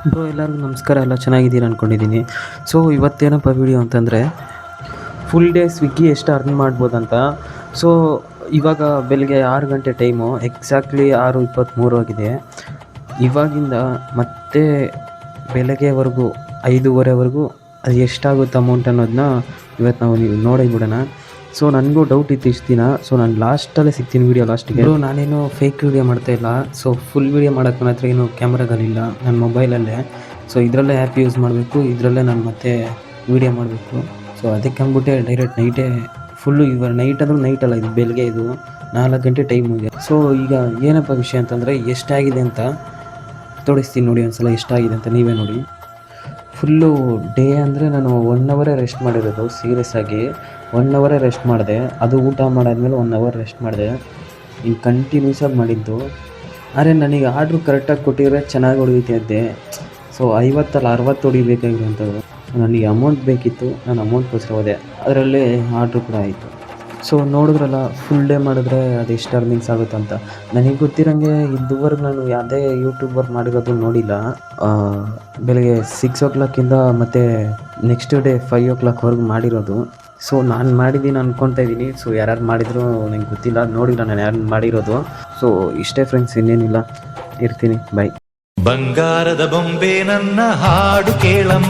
Bro ಎಲ್ಲರಿಗೂ ನಮಸ್ಕಾರ, ಎಲ್ಲ ಚೆನ್ನಾಗಿದ್ದೀರ ಅಂದ್ಕೊಂಡಿದ್ದೀನಿ. ಸೊ ಇವತ್ತೇನಪ್ಪ ವಿಡಿಯೋ ಅಂತಂದರೆ ಫುಲ್ ಡೇ ಸ್ವಿಗ್ಗಿ ಎಷ್ಟು ಅರ್ನ್ ಮಾಡ್ಬೋದಂತ. ಸೊ ಇವಾಗ ಬೆಳಗ್ಗೆ 6 ಗಂಟೆ ಟೈಮು, ಎಕ್ಸಾಕ್ಟ್ಲಿ 6:23 ಆಗಿದೆ. ಇವಾಗಿಂದ ಮತ್ತೆ ಬೆಳಗ್ಗೆವರೆಗೂ 5:30ವರೆಗೂ ಅದು ಎಷ್ಟಾಗುತ್ತೆ ಅಮೌಂಟ್ ಅನ್ನೋದನ್ನ ಇವತ್ತು ನಾವು ನೋಡಿ ಬಿಡೋಣ. ಸೊ ನನಗೂ ಡೌಟ್ ಇತ್ತು ಇಷ್ಟು ದಿನ. ಸೊ ನಾನು ಲಾಸ್ಟಲ್ಲೇ ಸಿಗ್ತೀನಿ ವೀಡಿಯೋ ಲಾಸ್ಟಿಗೆ. ನಾನೇನು ಫೇಕ್ ವೀಡಿಯೋ ಮಾಡ್ತಾಯಿಲ್ಲ. ಸೊ ಫುಲ್ ವೀಡಿಯೋ ಮಾಡೋಕ್ಕೆ ನನ್ನ ಹತ್ರ ಏನು ಕ್ಯಾಮ್ರಾಗಳಿಲ್ಲ, ನನ್ನ ಮೊಬೈಲಲ್ಲೇ. ಸೊ ಇದರಲ್ಲೇ ಆ್ಯಪ್ ಯೂಸ್ ಮಾಡಬೇಕು, ಇದರಲ್ಲೇ ನಾನು ಮತ್ತೆ ವೀಡಿಯೋ ಮಾಡಬೇಕು. ಸೊ ಅದಕ್ಕೆ ಅಂದ್ಬಿಟ್ಟೆ ಡೈರೆಕ್ಟ್ ನೈಟೇ ಫುಲ್ಲು, ಇವಾಗ ನೈಟ್ ಅಂದರೆ ನೈಟ್ ಅಲ್ಲ, ಇದು ಬೆಳಗ್ಗೆ, ಇದು 4 ಗಂಟೆ ಟೈಮಿಗೆ. ಸೊ ಈಗ ಏನಪ್ಪ ವಿಷಯ ಅಂತಂದರೆ ಎಷ್ಟಾಗಿದೆ ಅಂತ ತೋರಿಸ್ತೀನಿ ನೋಡಿ ಒಂದ್ಸಲ, ಎಷ್ಟಾಗಿದೆ ಅಂತ ನೀವೇ ನೋಡಿ. ಫುಲ್ಲು ಡೇ ಅಂದರೆ ನಾನು 1 ಅವರೇ ರೆಸ್ಟ್ ಮಾಡಿರೋದು. ಸೀರಿಯಸ್ ಆಗಿ 1 ಅವರೇ ರೆಸ್ಟ್ ಮಾಡಿದೆ. ಅದು ಊಟ ಮಾಡಾದ್ಮೇಲೆ 1 ಅವರ್ ರೆಸ್ಟ್ ಮಾಡಿದೆ. ಈಗ ಕಂಟಿನ್ಯೂಸ್ ಆಗಿ ಮಾಡಿದ್ದು. ಆದರೆ ನನಗೆ ಆರ್ಡ್ರು ಕರೆಕ್ಟಾಗಿ ಕೊಟ್ಟಿದ್ರೆ ಚೆನ್ನಾಗಿ ಹೊಡಿತಿದ್ದೆ. ಸೊ 50 ಅಲ್ಲ 60 ಹೊಡಿಬೇಕಾಗಿರುವಂಥದ್ದು. ನನಗೆ ಅಮೌಂಟ್ ಬೇಕಿತ್ತು, ನಾನು ಅಮೌಂಟ್ಗೋಸ್ಕರ ಹೋದೆ. ಅದರಲ್ಲೇ ಆರ್ಡ್ರು ಕೂಡ ಆಯಿತು. ಸೊ ನೋಡಿದ್ರಲ್ಲ, ಫುಲ್ ಡೇ ಮಾಡಿದ್ರೆ ಅದು ಎಷ್ಟು ಅರ್ನಿಂಗ್ಸ್ ಆಗುತ್ತಂತ. ನನಗೆ ಗೊತ್ತಿರೋಂಗೆ ಇದುವರೆಗೂ ನಾನು ಯಾವುದೇ ಯೂಟ್ಯೂಬರ್ ಮಾಡಿರೋದು ನೋಡಿಲ್ಲ. ಬೆಳಗ್ಗೆ 6 o'clock ಮತ್ತು ನೆಕ್ಸ್ಟ್ ಡೇ 5 o'clockವರೆಗೂ ಮಾಡಿರೋದು. ಸೊ ನಾನು ಮಾಡಿದ್ದೀನಿ ಅಂದ್ಕೊತಾ ಇದ್ದೀನಿ. ಸೊ ಯಾರ್ಯಾರು ಮಾಡಿದ್ರು ನನಗೆ ಗೊತ್ತಿಲ್ಲ, ನೋಡಿಲ್ಲ ನಾನು ಯಾರು ಮಾಡಿರೋದು. ಸೊ ಇಷ್ಟೇ ಫ್ರೆಂಡ್ಸ್, ಇನ್ನೇನಿಲ್ಲ, ಇರ್ತೀನಿ, ಬಾಯ್. ಬಂಗಾರದ ಬೊಂಬೆ ನನ್ನ ಹಾಡು ಕೇಳಮ್ಮ.